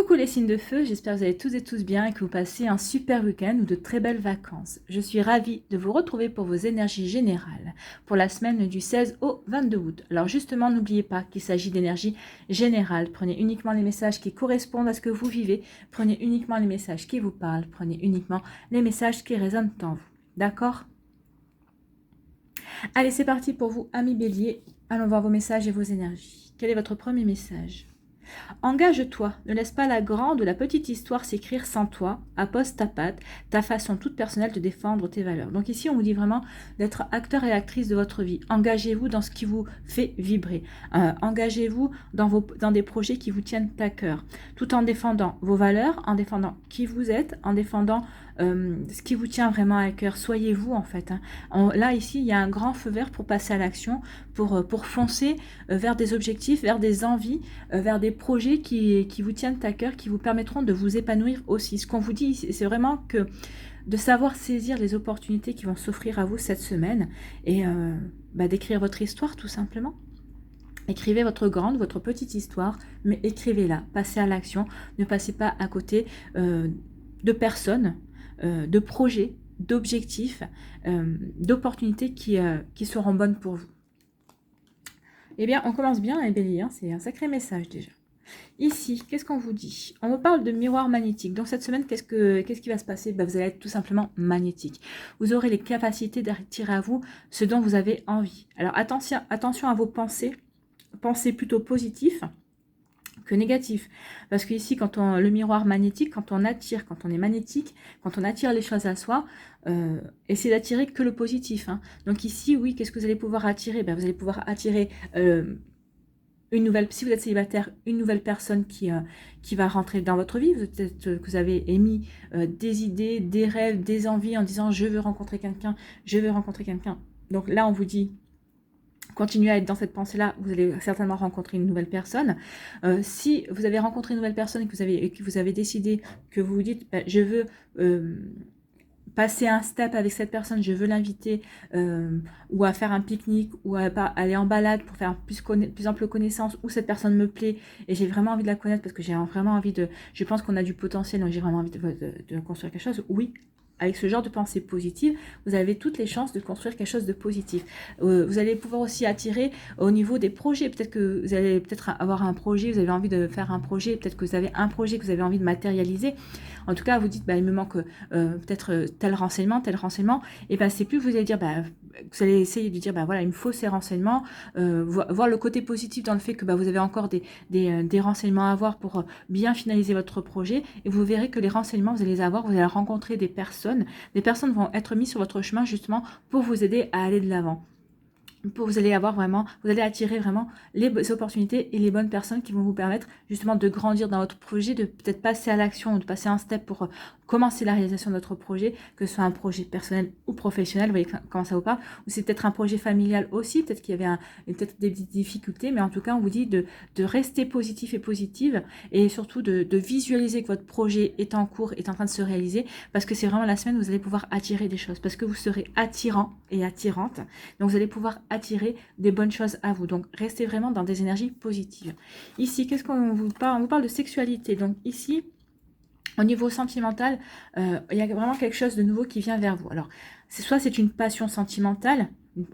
Coucou les signes de feu, j'espère que vous allez tous et tous bien et que vous passez un super week-end ou de très belles vacances. Je suis ravie de vous retrouver pour vos énergies générales pour la semaine du 16 au 22 août. Alors justement, n'oubliez pas qu'il s'agit d'énergie générale. Prenez uniquement les messages qui correspondent à ce que vous vivez. Prenez uniquement les messages qui vous parlent. Prenez uniquement les messages qui résonnent en vous. D'accord ? Allez, c'est parti pour vous, amis béliers. Allons voir vos messages et vos énergies. Quel est votre premier message ? Engage-toi, ne laisse pas la grande ou la petite histoire s'écrire sans toi, appose ta patte, ta façon toute personnelle de défendre tes valeurs. Donc ici, on vous dit vraiment d'être acteur et actrice de votre vie. Engagez-vous dans ce qui vous fait vibrer. Engagez-vous dans des projets qui vous tiennent à cœur, tout en défendant vos valeurs, en défendant qui vous êtes, en défendant ce qui vous tient vraiment à cœur. Soyez vous en fait. Là, ici, il y a un grand feu vert pour passer à l'action, pour foncer vers des objectifs, vers des envies, vers des projets qui vous tiennent à cœur, qui vous permettront de vous épanouir aussi. Ce qu'on vous dit, c'est vraiment que de savoir saisir les opportunités qui vont s'offrir à vous cette semaine et d'écrire votre histoire tout simplement. Écrivez votre grande, votre petite histoire, mais écrivez-la, passez à l'action, ne passez pas à côté de personnes, de projets, d'objectifs, d'opportunités qui seront bonnes pour vous. Eh bien, on commence bien, les béliers, hein, c'est un sacré message déjà. Ici, qu'est-ce qu'on vous dit? On vous parle de miroir magnétique. Donc cette semaine, qu'est-ce qui va se passer? Vous allez être tout simplement magnétique. Vous aurez les capacités d'attirer à vous ce dont vous avez envie. Alors attention à vos pensées. Pensez plutôt positif que négatif. Parce que ici, le miroir magnétique, quand on est magnétique, quand on attire les choses à soi, essayez d'attirer que le positif. Hein. Donc ici, oui, qu'est-ce que vous allez pouvoir attirer? Vous allez pouvoir attirer si vous êtes célibataire, une nouvelle personne qui va rentrer dans votre vie. Peut-être que vous avez émis des idées, des rêves, des envies en disant je veux rencontrer quelqu'un, je veux rencontrer quelqu'un. Donc là, on vous dit continuez à être dans cette pensée-là, vous allez certainement rencontrer une nouvelle personne. Si vous avez rencontré une nouvelle personne et que vous avez décidé, que vous vous dites, je veux passer un step avec cette personne, je veux l'inviter ou à faire un pique-nique ou à aller en balade pour faire plus ample connaissance, ou cette personne me plaît et j'ai vraiment envie de la connaître parce que j'ai vraiment envie je pense qu'on a du potentiel, donc j'ai vraiment envie de construire quelque chose. Oui. Avec ce genre de pensée positive, vous avez toutes les chances de construire quelque chose de positif. Vous allez pouvoir aussi attirer au niveau des projets. Peut-être que vous allez avoir un projet, vous avez envie de faire un projet, peut-être que vous avez un projet que vous avez envie de matérialiser. En tout cas, vous dites, il me manque peut-être tel renseignement, et c'est plus vous allez dire, vous allez essayer de dire, voilà, il me faut ces renseignements, voir le côté positif dans le fait que vous avez encore des renseignements à avoir pour bien finaliser votre projet, et vous verrez que les renseignements, vous allez les avoir, vous allez rencontrer des personnes vont être mises sur votre chemin justement pour vous aider à aller de l'avant. Vous allez attirer vraiment les opportunités et les bonnes personnes qui vont vous permettre justement de grandir dans votre projet, de peut-être passer à l'action, de passer un step pour commencer la réalisation de votre projet, que ce soit un projet personnel ou professionnel, vous voyez comment ça vous parle, ou c'est peut-être un projet familial aussi, peut-être qu'il y avait peut-être des difficultés, mais en tout cas on vous dit de rester positif et positive, et surtout de visualiser que votre projet est en cours, est en train de se réaliser, parce que c'est vraiment la semaine où vous allez pouvoir attirer des choses, parce que vous serez attirant et attirante, donc vous allez pouvoir attirer des bonnes choses à vous. Donc restez vraiment dans des énergies positives. Ici, qu'est-ce qu'on vous parle? On vous parle de sexualité. Donc ici, au niveau sentimental, il y a vraiment quelque chose de nouveau qui vient vers vous. Alors, soit c'est une passion sentimentale,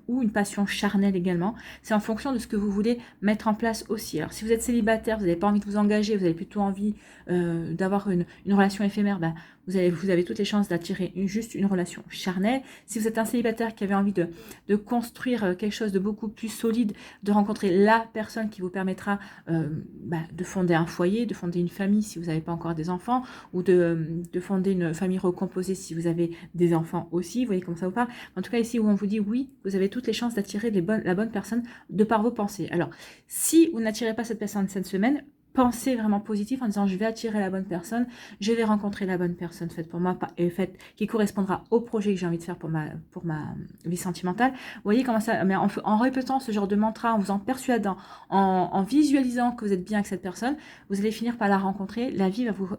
ou une passion charnelle également. C'est en fonction de ce que vous voulez mettre en place aussi. Alors, si vous êtes célibataire, vous n'avez pas envie de vous engager, vous avez plutôt envie d'avoir une relation éphémère, vous avez toutes les chances d'attirer juste une relation charnelle. Si vous êtes un célibataire qui avait envie de construire quelque chose de beaucoup plus solide, de rencontrer la personne qui vous permettra de fonder un foyer, de fonder une famille si vous n'avez pas encore des enfants, ou de fonder une famille recomposée si vous avez des enfants aussi. Vous voyez comment ça vous parle? En tout cas, ici où on vous dit oui, vous avez toutes les chances d'attirer la bonne personne de par vos pensées. Alors, si vous n'attirez pas cette personne cette semaine, pensez vraiment positif en disant je vais attirer la bonne personne, je vais rencontrer la bonne personne faite pour moi et qui correspondra au projet que j'ai envie de faire pour ma vie sentimentale. Vous voyez comment ça, mais en répétant ce genre de mantra, en vous en persuadant, en visualisant que vous êtes bien avec cette personne, vous allez finir par la rencontrer, la vie va vous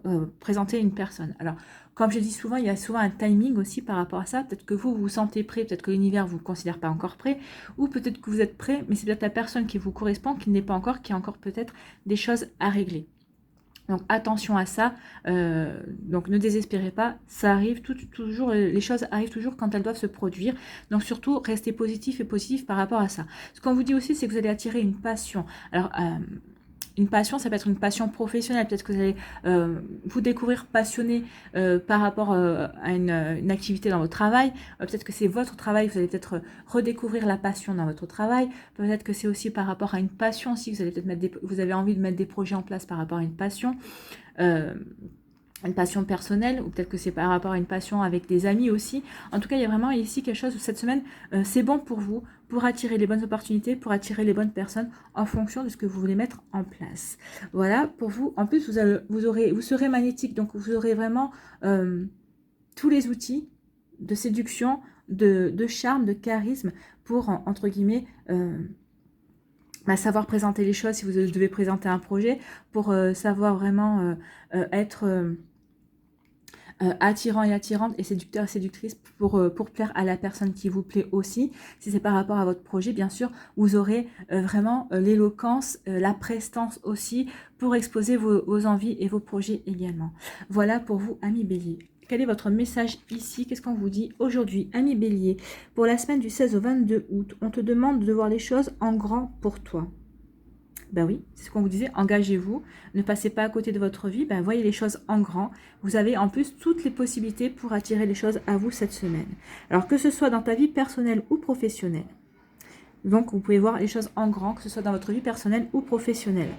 présenter une personne. Alors, comme je dis souvent, il y a souvent un timing aussi par rapport à ça. Peut-être que vous vous sentez prêt, peut-être que l'univers ne vous considère pas encore prêt, ou peut-être que vous êtes prêt, mais c'est peut-être la personne qui vous correspond qui n'est pas encore, qui a encore peut-être des choses à régler. Donc attention à ça, donc ne désespérez pas, ça arrive toujours, les choses arrivent toujours quand elles doivent se produire. Donc surtout, restez positif et positif par rapport à ça. Ce qu'on vous dit aussi, c'est que vous allez attirer une passion. Alors, une passion, ça peut être une passion professionnelle. Peut-être que vous allez vous découvrir passionné par rapport à une activité dans votre travail. Peut-être que c'est votre travail, vous allez peut-être redécouvrir la passion dans votre travail. Peut-être que c'est aussi par rapport à une passion aussi. Vous allez peut-être vous avez envie de mettre des projets en place par rapport à une passion. Une passion personnelle, ou peut-être que c'est par rapport à une passion avec des amis aussi. En tout cas, il y a vraiment ici quelque chose où cette semaine, c'est bon pour vous, pour attirer les bonnes opportunités, pour attirer les bonnes personnes en fonction de ce que vous voulez mettre en place. Voilà, pour vous. En plus, vous serez magnétique, donc vous aurez vraiment tous les outils de séduction, de charme, de charisme pour, entre guillemets, savoir présenter les choses si vous devez présenter un projet, pour savoir vraiment être attirant et attirante et séducteur et séductrice pour plaire à la personne qui vous plaît aussi. Si c'est par rapport à votre projet, bien sûr, vous aurez vraiment l'éloquence, la prestance aussi pour exposer vos envies et vos projets également. Voilà pour vous, amis Bélier. Quel est votre message ici? Qu'est-ce qu'on vous dit aujourd'hui, ami Bélier? Pour la semaine du 16 au 22 août, on te demande de voir les choses en grand pour toi. Ben oui, c'est ce qu'on vous disait, engagez-vous, ne passez pas à côté de votre vie, ben voyez les choses en grand. Vous avez en plus toutes les possibilités pour attirer les choses à vous cette semaine. Alors que ce soit dans ta vie personnelle ou professionnelle. Donc vous pouvez voir les choses en grand, que ce soit dans votre vie personnelle ou professionnelle.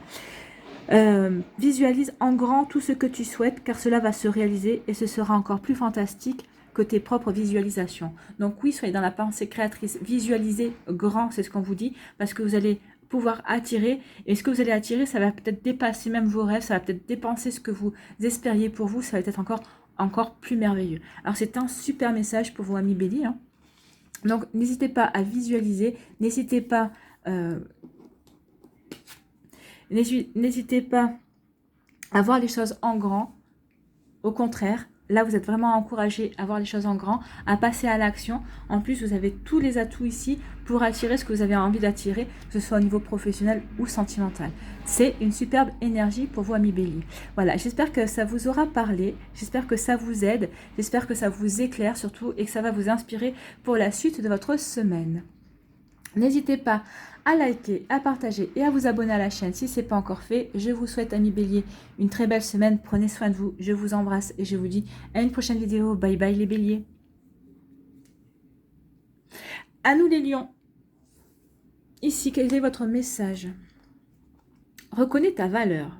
Visualise en grand tout ce que tu souhaites, car cela va se réaliser et ce sera encore plus fantastique que tes propres visualisations. Donc oui, soyez dans la pensée créatrice, visualisez grand, c'est ce qu'on vous dit, parce que vous allez pouvoir attirer, et ce que vous allez attirer, ça va peut-être dépasser même vos rêves, ça va peut-être dépasser ce que vous espériez pour vous, ça va être encore plus merveilleux. Alors c'est un super message pour vos amis Bélier, hein. Donc n'hésitez pas à visualiser, n'hésitez pas à voir les choses en grand. Au contraire, là, vous êtes vraiment encouragé à voir les choses en grand, à passer à l'action. En plus, vous avez tous les atouts ici pour attirer ce que vous avez envie d'attirer, que ce soit au niveau professionnel ou sentimental. C'est une superbe énergie pour vous, amis Bélier. Voilà, j'espère que ça vous aura parlé, j'espère que ça vous aide, j'espère que ça vous éclaire surtout et que ça va vous inspirer pour la suite de votre semaine. N'hésitez pas à liker, à partager et à vous abonner à la chaîne si ce n'est pas encore fait. Je vous souhaite, amis Bélier, une très belle semaine. Prenez soin de vous. Je vous embrasse et je vous dis à une prochaine vidéo. Bye bye les Béliers. À nous les Lions. Ici, quel est votre message? Reconnais ta valeur.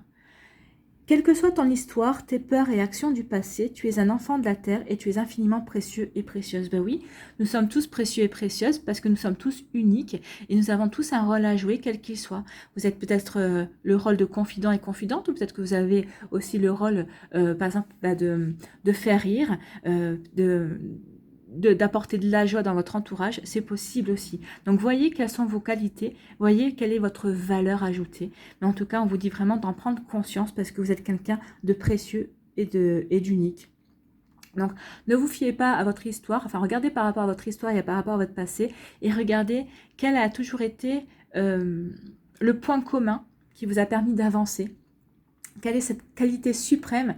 Quelle que soit ton histoire, tes peurs et actions du passé, tu es un enfant de la terre et tu es infiniment précieux et précieuse. Ben oui, nous sommes tous précieux et précieuses parce que nous sommes tous uniques et nous avons tous un rôle à jouer, quel qu'il soit. Vous êtes peut-être le rôle de confident et confidente, ou peut-être que vous avez aussi le rôle, par exemple, de faire rire, d'apporter de la joie dans votre entourage, c'est possible aussi. Donc voyez quelles sont vos qualités, voyez quelle est votre valeur ajoutée. Mais en tout cas, on vous dit vraiment d'en prendre conscience parce que vous êtes quelqu'un de précieux et d'unique. Donc ne vous fiez pas à votre histoire, enfin regardez par rapport à votre histoire et par rapport à votre passé et regardez quel a toujours été le point commun qui vous a permis d'avancer. Quelle est cette qualité suprême?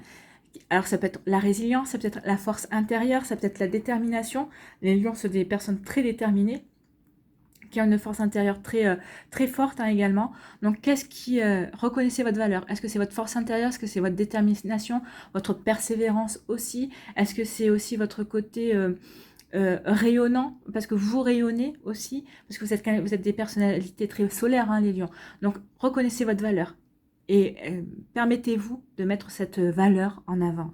Alors ça peut être la résilience, ça peut être la force intérieure, ça peut être la détermination. Les lions sont des personnes très déterminées, qui ont une force intérieure très forte également. Donc qu'est-ce qui... reconnaissez votre valeur. Est-ce que c'est votre force intérieure? Est-ce que c'est votre détermination? Votre persévérance aussi? Est-ce que c'est aussi votre côté... rayonnant, parce que vous rayonnez aussi, parce que vous êtes des personnalités très solaires, hein, les lions. Donc reconnaissez votre valeur. Et permettez-vous de mettre cette valeur en avant.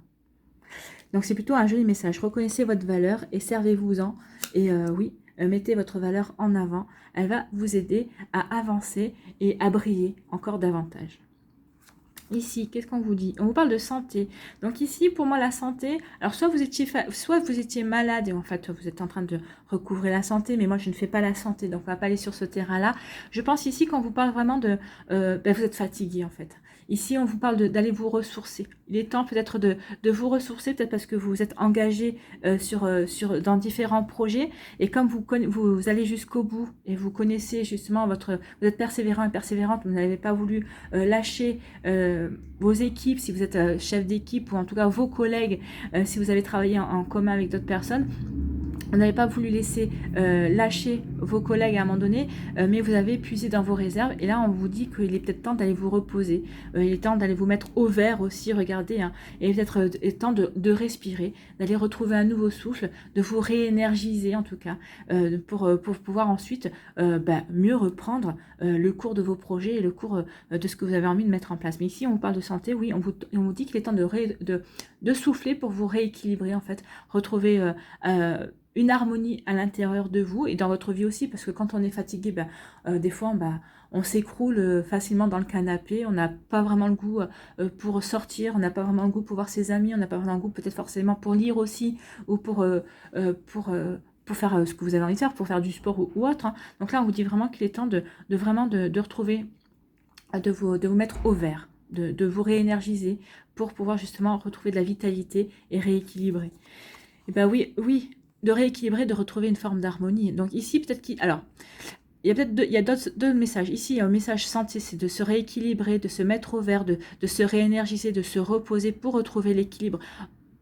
Donc c'est plutôt un joli message. Reconnaissez votre valeur et servez-vous-en. Et oui, mettez votre valeur en avant. Elle va vous aider à avancer et à briller encore davantage. Ici, qu'est-ce qu'on vous dit? On vous parle de santé. Donc ici, pour moi, la santé, alors soit vous étiez malade et en fait, vous êtes en train de recouvrer la santé, mais moi, je ne fais pas la santé, donc on ne va pas aller sur ce terrain-là. Je pense ici qu'on vous parle vraiment de... vous êtes fatigué, en fait. Ici, on vous parle d'aller vous ressourcer. Il est temps peut-être de vous ressourcer, peut-être parce que vous êtes engagé dans différents projets. Et comme vous allez jusqu'au bout et vous connaissez justement vous êtes persévérant et persévérante, vous n'avez pas voulu lâcher vos équipes, si vous êtes chef d'équipe ou en tout cas vos collègues, si vous avez travaillé en commun avec d'autres personnes. Vous n'avez pas voulu laisser lâcher vos collègues à un moment donné, mais vous avez puisé dans vos réserves. Et là, on vous dit qu'il est peut-être temps d'aller vous reposer. Il est temps d'aller vous mettre au vert aussi, regardez. Hein, et peut-être temps de respirer, d'aller retrouver un nouveau souffle, de vous réénergiser en tout cas, pour pouvoir ensuite mieux reprendre le cours de vos projets et le cours de ce que vous avez envie de mettre en place. Mais ici, on vous parle de santé, oui, on vous dit qu'il est temps de souffler pour vous rééquilibrer en fait, retrouver une harmonie à l'intérieur de vous et dans votre vie aussi, parce que quand on est fatigué, des fois on s'écroule facilement dans le canapé, on n'a pas vraiment le goût pour sortir, on n'a pas vraiment le goût pour voir ses amis, on n'a pas vraiment le goût peut-être forcément pour lire aussi, ou pour faire ce que vous avez envie de faire, pour faire du sport ou autre. Hein. Donc là, on vous dit vraiment qu'il est temps de retrouver, de vous mettre au vert, de vous réénergiser pour pouvoir justement retrouver de la vitalité et rééquilibrer. Et oui, de rééquilibrer, de retrouver une forme d'harmonie. Donc ici, peut-être qu'il... Alors, il y a d'autres messages. Ici, il y a un message santé, c'est de se rééquilibrer, de se mettre au vert, de se réénergiser, de se reposer pour retrouver l'équilibre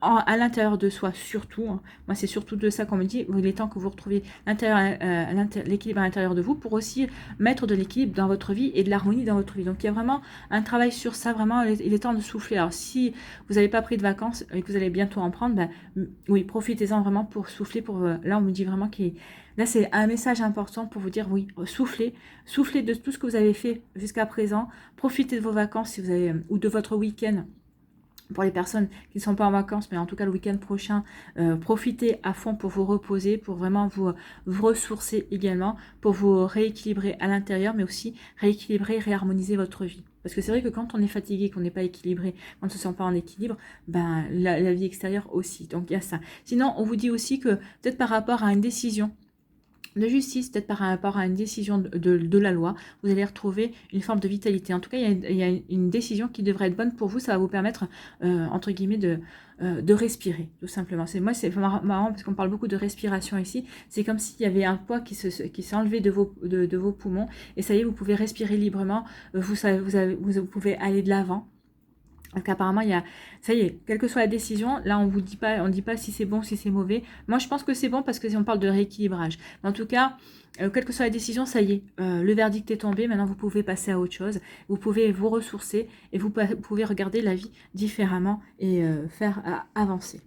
à l'intérieur de soi surtout. Hein. Moi, c'est surtout de ça qu'on me dit. Il est temps que vous retrouviez l'équilibre à l'intérieur de vous pour aussi mettre de l'équilibre dans votre vie et de l'harmonie dans votre vie. Donc, il y a vraiment un travail sur ça. Vraiment, il est temps de souffler. Alors, si vous n'avez pas pris de vacances et que vous allez bientôt en prendre, oui, profitez-en vraiment pour souffler. Là, on me dit vraiment là, c'est un message important pour vous dire, oui, soufflez de tout ce que vous avez fait jusqu'à présent. Profitez de vos vacances si vous avez, ou de votre week-end. Pour les personnes qui ne sont pas en vacances, mais en tout cas le week-end prochain, profitez à fond pour vous reposer, pour vraiment vous ressourcer également, pour vous rééquilibrer à l'intérieur, mais aussi rééquilibrer, réharmoniser votre vie. Parce que c'est vrai que quand on est fatigué, qu'on n'est pas équilibré, qu'on ne se sent pas en équilibre, la vie extérieure aussi. Donc il y a ça. Sinon, on vous dit aussi que peut-être par rapport à une décision de justice, peut-être par rapport à une décision de la loi, vous allez retrouver une forme de vitalité. En tout cas, il y a une décision qui devrait être bonne pour vous. Ça va vous permettre, entre guillemets, de respirer, tout simplement. C'est marrant parce qu'on parle beaucoup de respiration ici. C'est comme s'il y avait un poids qui s'est enlevé de vos poumons. Et ça y est, vous pouvez respirer librement. Vous pouvez aller de l'avant. Donc apparemment, ça y est, quelle que soit la décision, là on ne dit pas si c'est bon, si c'est mauvais. Moi je pense que c'est bon parce que si on parle de rééquilibrage. Mais en tout cas, quelle que soit la décision, ça y est, le verdict est tombé, maintenant vous pouvez passer à autre chose. Vous pouvez vous ressourcer et vous pouvez regarder la vie différemment et faire avancer.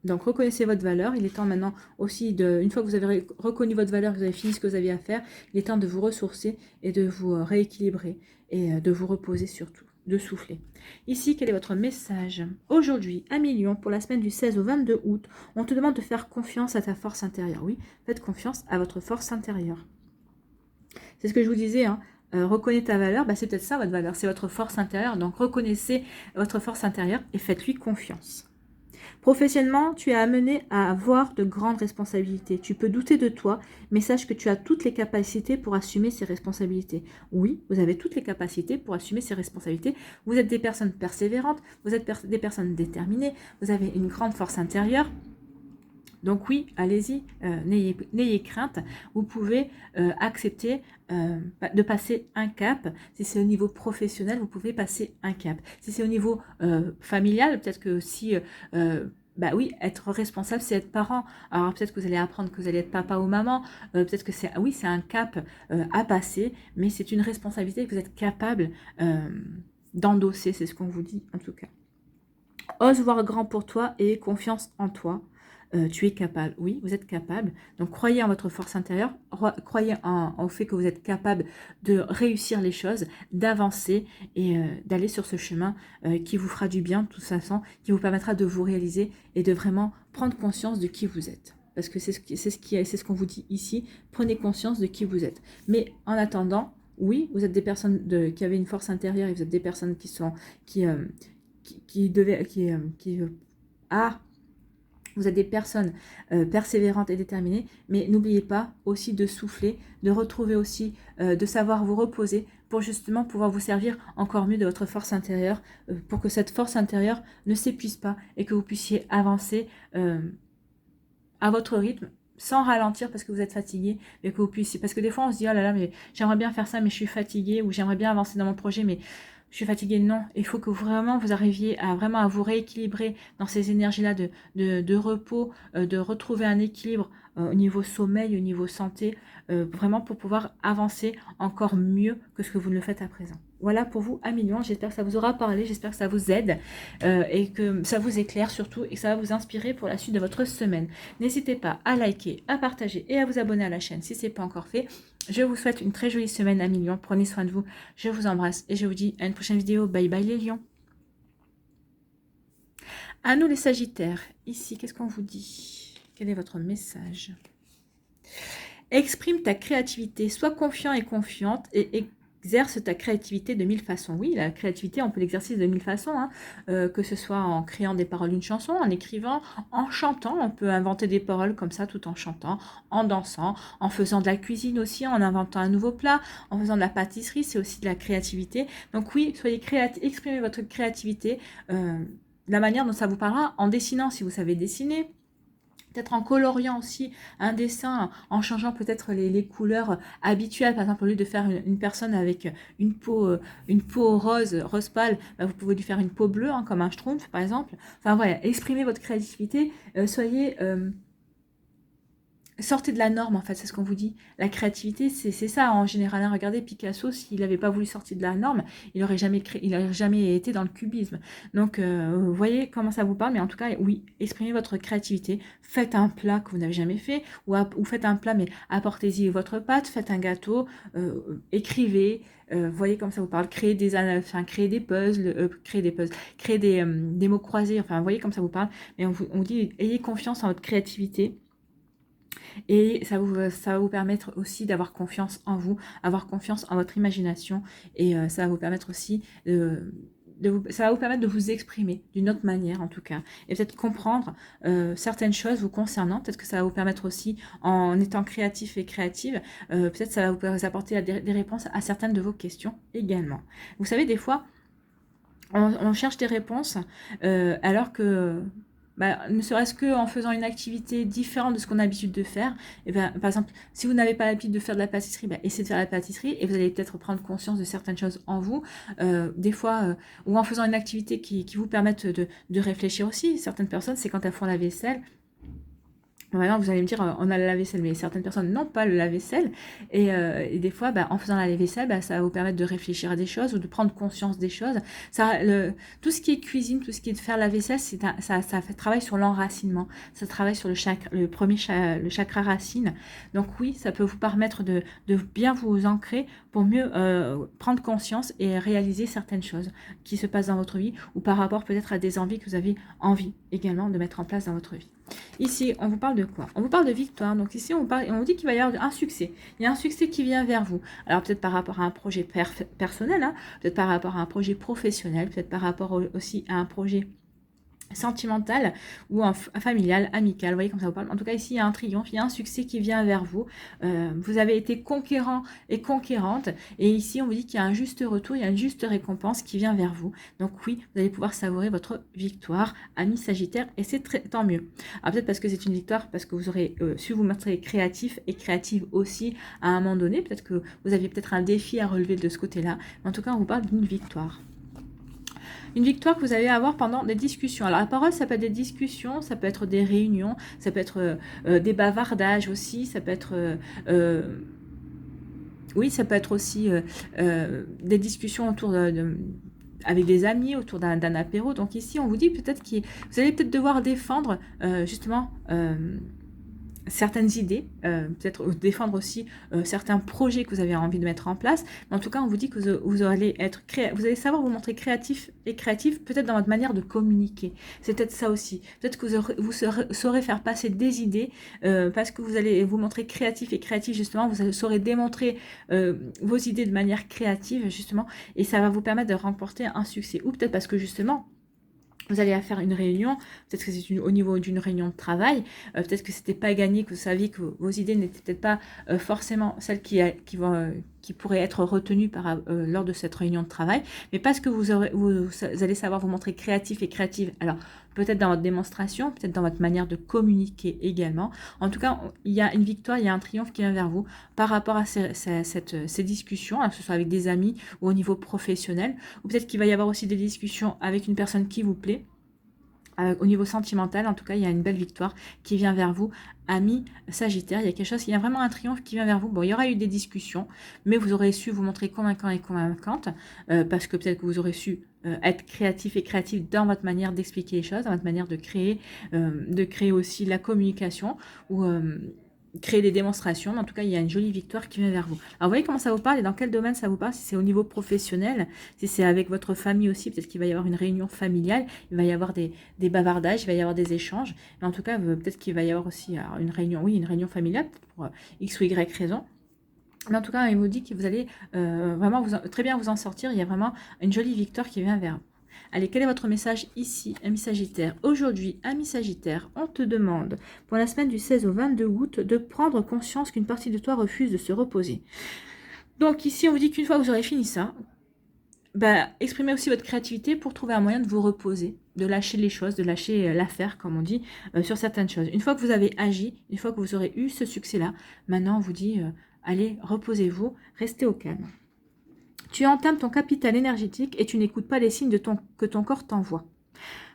Donc reconnaissez votre valeur, il est temps maintenant aussi, une fois que vous avez reconnu votre valeur, que vous avez fini ce que vous aviez à faire, il est temps de vous ressourcer et de vous rééquilibrer et de vous reposer surtout, de souffler. Ici, quel est votre message? Aujourd'hui, 1 million pour la semaine du 16 au 22 août, on te demande de faire confiance à ta force intérieure. Oui, faites confiance à votre force intérieure. C'est ce que je vous disais, hein. Reconnais ta valeur, c'est peut-être ça votre valeur, c'est votre force intérieure. Donc reconnaissez votre force intérieure et faites-lui confiance. Professionnellement, tu es amené à avoir de grandes responsabilités. Tu peux douter de toi, mais sache que tu as toutes les capacités pour assumer ces responsabilités. Oui, vous avez toutes les capacités pour assumer ces responsabilités. Vous êtes des personnes persévérantes, vous êtes des personnes déterminées, vous avez une grande force intérieure. Donc oui, allez-y, n'ayez crainte. Vous pouvez accepter de passer un cap. Si c'est au niveau professionnel, vous pouvez passer un cap. Si c'est au niveau familial, peut-être que si... oui, être responsable, c'est être parent. Alors peut-être que vous allez apprendre que vous allez être papa ou maman. Peut-être que c'est un cap à passer, mais c'est une responsabilité que vous êtes capable d'endosser. C'est ce qu'on vous dit en tout cas. Ose voir grand pour toi et aie confiance en toi. Tu es capable, oui, vous êtes capable. Donc croyez en votre force intérieure, croyez au fait que vous êtes capable de réussir les choses, d'avancer et d'aller sur ce chemin qui vous fera du bien de toute façon, qui vous permettra de vous réaliser et de vraiment prendre conscience de qui vous êtes. Parce que c'est ce qu'on vous dit ici, prenez conscience de qui vous êtes. Mais en attendant, oui, vous êtes des personnes qui avaient une force intérieure et vous êtes des personnes vous êtes des personnes persévérantes et déterminées, mais n'oubliez pas aussi de souffler, de retrouver aussi, de savoir vous reposer pour justement pouvoir vous servir encore mieux de votre force intérieure, pour que cette force intérieure ne s'épuise pas et que vous puissiez avancer à votre rythme, sans ralentir parce que vous êtes fatigué, mais que vous puissiez, parce que des fois on se dit, oh là là, mais j'aimerais bien faire ça, mais je suis fatiguée, ou j'aimerais bien avancer dans mon projet, mais je suis fatiguée. Non, il faut que vraiment vous arriviez à vraiment à vous rééquilibrer dans ces énergies-là de repos, de retrouver un équilibre au niveau sommeil, au niveau santé, vraiment pour pouvoir avancer encore mieux que ce que vous ne le faites à présent. Voilà pour vous, amis lions. J'espère que ça vous aura parlé, j'espère que ça vous aide et que ça vous éclaire surtout et que ça va vous inspirer pour la suite de votre semaine. N'hésitez pas à liker, à partager et à vous abonner à la chaîne si ce n'est pas encore fait. Je vous souhaite une très jolie semaine, amis lions. Prenez soin de vous. Je vous embrasse et je vous dis à une prochaine vidéo. Bye bye les lions. À nous les sagittaires. Ici, qu'est-ce qu'on vous dit? Quel est votre message? Exprime ta créativité. Sois confiant et confiante et exerce ta créativité de 1000 façons. Oui, la créativité, on peut l'exercer de 1000 façons, hein, que ce soit en créant des paroles d'une chanson, en écrivant, en chantant. On peut inventer des paroles comme ça tout en chantant, en dansant, en faisant de la cuisine aussi, en inventant un nouveau plat, en faisant de la pâtisserie, c'est aussi de la créativité. Donc oui, soyez créatifs, exprimez votre créativité, la manière dont ça vous parlera, en dessinant si vous savez dessiner. Peut-être en coloriant aussi un dessin, en changeant peut-être les couleurs habituelles. Par exemple, au lieu de faire une personne avec une peau rose pâle, bah, vous pouvez lui faire une peau bleue, hein, comme un schtroumpf par exemple. Enfin voilà, exprimez votre créativité, soyez... sortez de la norme, en fait, c'est ce qu'on vous dit. La créativité, c'est ça, en général. Hein. Regardez Picasso, s'il n'avait pas voulu sortir de la norme, il n'aurait jamais été dans le cubisme. Donc, vous voyez comment ça vous parle, mais en tout cas, oui, exprimez votre créativité. Faites un plat que vous n'avez jamais fait, ou faites un plat, mais apportez-y votre pâte, faites un gâteau, écrivez, voyez comme ça vous parle, créez des puzzles, créez des mots croisés, enfin, voyez comme ça vous parle. Mais on vous dit, ayez confiance en votre créativité. Et ça va vous permettre aussi d'avoir confiance en vous, avoir confiance en votre imagination. Et ça va vous permettre aussi ça va vous permettre de vous exprimer d'une autre manière en tout cas. Et peut-être comprendre certaines choses vous concernant. Peut-être que ça va vous permettre aussi, en étant créatif et créative, peut-être ça va vous apporter des réponses à certaines de vos questions également. Vous savez, des fois, on cherche des réponses alors que... Bah, ne serait-ce qu'en faisant une activité différente de ce qu'on a l'habitude de faire. Et ben, par exemple, si vous n'avez pas l'habitude de faire de la pâtisserie, bah, essayez de faire la pâtisserie et vous allez peut-être prendre conscience de certaines choses en vous. Des fois, ou en faisant une activité qui vous permette de réfléchir aussi. Certaines personnes, c'est quand elles font la vaisselle. Maintenant, vous allez me dire, on a le lave-vaisselle, mais certaines personnes n'ont pas le lave-vaisselle. Et des fois, bah, en faisant la lave-vaisselle, bah, ça va vous permettre de réfléchir à des choses ou de prendre conscience des choses. Tout ce qui est cuisine, tout ce qui est de faire la vaisselle, ça travaille sur l'enracinement. Ça travaille sur le chakra racine. Donc oui, ça peut vous permettre de bien vous ancrer pour mieux prendre conscience et réaliser certaines choses qui se passent dans votre vie ou par rapport peut-être à des envies que vous avez envie également de mettre en place dans votre vie. Ici, on vous parle de quoi? On vous parle de victoire. Donc ici, on vous dit qu'il va y avoir un succès. Il y a un succès qui vient vers vous. Alors peut-être par rapport à un projet personnel, hein, peut-être par rapport à un projet professionnel, peut-être par rapport aussi à un projet sentimental ou familial, amical, vous voyez comme ça vous parle. En tout cas ici il y a un triomphe, il y a un succès qui vient vers vous. Vous avez été conquérant et conquérante et ici on vous dit qu'il y a un juste retour, il y a une juste récompense qui vient vers vous. Donc oui, vous allez pouvoir savourer votre victoire, ami Sagittaire, et c'est tant mieux. Alors peut-être parce que c'est une victoire, parce que vous aurez su vous montrer créatif et créative aussi à un moment donné. Peut-être que vous aviez peut-être un défi à relever de ce côté-là. Mais en tout cas on vous parle d'une victoire. Une victoire que vous allez avoir pendant des discussions. Alors la parole, ça peut être des discussions, ça peut être des réunions, ça peut être des bavardages aussi, ça peut être... oui, ça peut être aussi des discussions autour avec des amis, autour d'un apéro. Donc ici, on vous dit peut-être que vous allez peut-être devoir défendre justement... certaines idées, peut-être défendre aussi certains projets que vous avez envie de mettre en place. Mais en tout cas, on vous dit que vous allez vous allez savoir vous montrer créatif et créatif, peut-être dans votre manière de communiquer. C'est peut-être ça aussi. Peut-être que vous saurez faire passer des idées parce que vous allez vous montrer créatif et créatif, justement. Vous saurez démontrer vos idées de manière créative, justement, et ça va vous permettre de remporter un succès. Ou peut-être parce que, justement, vous allez faire une réunion, peut-être que c'est au niveau d'une réunion de travail, peut-être que c'était pas gagné, que vous saviez que vos idées n'étaient peut-être pas forcément celles qui qui pourraient être retenues lors de cette réunion de travail, mais parce que vous allez savoir vous montrer créatif et créative. Alors, peut-être dans votre démonstration, peut-être dans votre manière de communiquer également. En tout cas, il y a une victoire, il y a un triomphe qui vient vers vous par rapport à ces discussions, que ce soit avec des amis ou au niveau professionnel, ou peut-être qu'il va y avoir aussi des discussions avec une personne qui vous plaît. Au niveau sentimental, en tout cas, il y a une belle victoire qui vient vers vous, ami Sagittaire. Il y a quelque chose, il y a vraiment un triomphe qui vient vers vous. Bon, il y aura eu des discussions, mais vous aurez su vous montrer convaincant et convaincante, parce que peut-être que vous aurez su être créatif et créative dans votre manière d'expliquer les choses, dans votre manière de créer aussi la communication, ou créer des démonstrations. Mais en tout cas, il y a une jolie victoire qui vient vers vous. Alors, vous voyez comment ça vous parle et dans quel domaine ça vous parle? Si c'est au niveau professionnel, si c'est avec votre famille aussi, peut-être qu'il va y avoir une réunion familiale, il va y avoir des bavardages, il va y avoir des échanges. Mais en tout cas, peut-être qu'il va y avoir aussi une réunion, oui, une réunion familiale pour X ou Y raison. Mais en tout cas, il vous dit que vous allez vraiment très bien vous en sortir. Il y a vraiment une jolie victoire qui vient vers vous. Allez, quel est votre message ici, ami Sagittaire? Aujourd'hui, ami Sagittaire, on te demande, pour la semaine du 16 au 22 août, de prendre conscience qu'une partie de toi refuse de se reposer. Donc ici, on vous dit qu'une fois que vous aurez fini ça, exprimez aussi votre créativité pour trouver un moyen de vous reposer, de lâcher les choses, de lâcher l'affaire, comme on dit, sur certaines choses. Une fois que vous avez agi, une fois que vous aurez eu ce succès-là, maintenant on vous dit, allez, reposez-vous, restez au calme. Tu entames ton capital énergétique et tu n'écoutes pas les signes que ton corps t'envoie.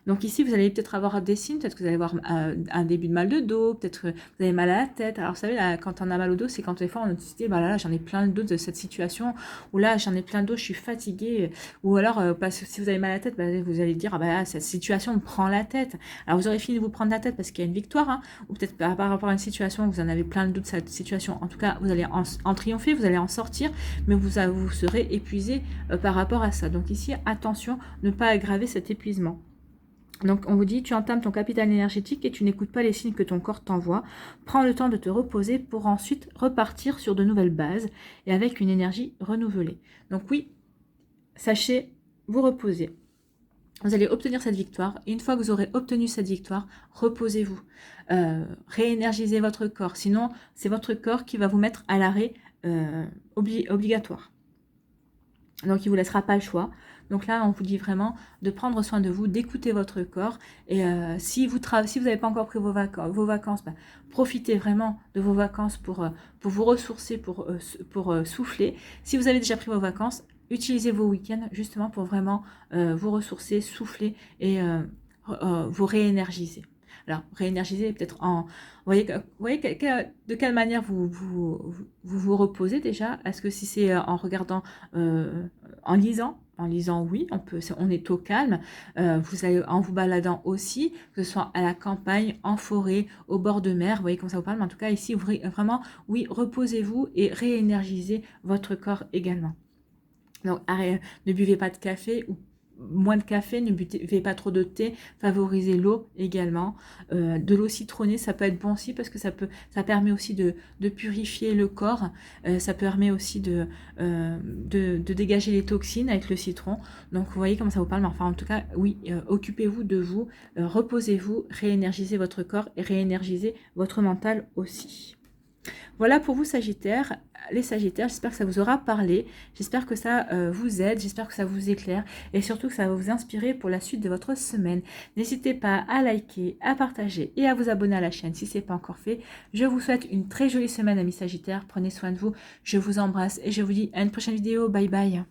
Donc ici, vous allez peut-être avoir des signes, peut-être que vous allez avoir un début de mal de dos, peut-être que vous avez mal à la tête. Alors vous savez, là, quand on a mal au dos, c'est quand des fois on se dit, là, j'en ai plein le dos de cette situation, ou là, j'en ai plein le dos, je suis fatiguée, ou alors, parce que si vous avez mal à la tête, vous allez dire, cette situation me prend la tête. Alors vous aurez fini de vous prendre la tête parce qu'il y a une victoire, hein, ou peut-être par rapport à une situation où vous en avez plein le dos de cette situation. En tout cas, vous allez en triompher, vous allez en sortir, mais vous serez épuisé par rapport à ça. Donc ici, attention, ne pas aggraver cet épuisement. Donc, on vous dit, tu entames ton capital énergétique et tu n'écoutes pas les signes que ton corps t'envoie. Prends le temps de te reposer pour ensuite repartir sur de nouvelles bases et avec une énergie renouvelée. Donc oui, sachez vous reposer. Vous allez obtenir cette victoire. Et une fois que vous aurez obtenu cette victoire, reposez-vous. Réénergisez votre corps. Sinon, c'est votre corps qui va vous mettre à l'arrêt obligatoire. Donc, il ne vous laissera pas le choix. Donc là, on vous dit vraiment de prendre soin de vous, d'écouter votre corps. Et si vous n'avez pas encore pris vos vacances, profitez vraiment de vos vacances pour vous ressourcer, pour souffler. Si vous avez déjà pris vos vacances, utilisez vos week-ends justement pour vraiment vous ressourcer, souffler et vous réénergiser. Alors, réénergiser peut-être en... Vous voyez de quelle manière vous reposez déjà? Est-ce que si c'est en regardant, en lisant, oui, on est au calme. Vous allez en vous baladant aussi, que ce soit à la campagne, en forêt, au bord de mer. Vous voyez comment ça vous parle? Mais en tout cas, ici, vraiment, oui, reposez-vous et réénergisez votre corps également. Donc, ne buvez pas de café ou moins de café, ne buvez pas trop de thé, favorisez l'eau également. De l'eau citronnée, ça peut être bon aussi parce que ça permet aussi de purifier le corps. Ça permet aussi de dégager les toxines avec le citron. Donc vous voyez comment ça vous parle. Mais enfin en tout cas, oui, occupez-vous de vous, reposez-vous, réénergisez votre corps et réénergisez votre mental aussi. Voilà pour vous Sagittaires, les Sagittaires, j'espère que ça vous aura parlé, j'espère que ça vous aide, j'espère que ça vous éclaire et surtout que ça va vous inspirer pour la suite de votre semaine. N'hésitez pas à liker, à partager et à vous abonner à la chaîne si ce n'est pas encore fait. Je vous souhaite une très jolie semaine amis Sagittaires, prenez soin de vous, je vous embrasse et je vous dis à une prochaine vidéo, bye bye.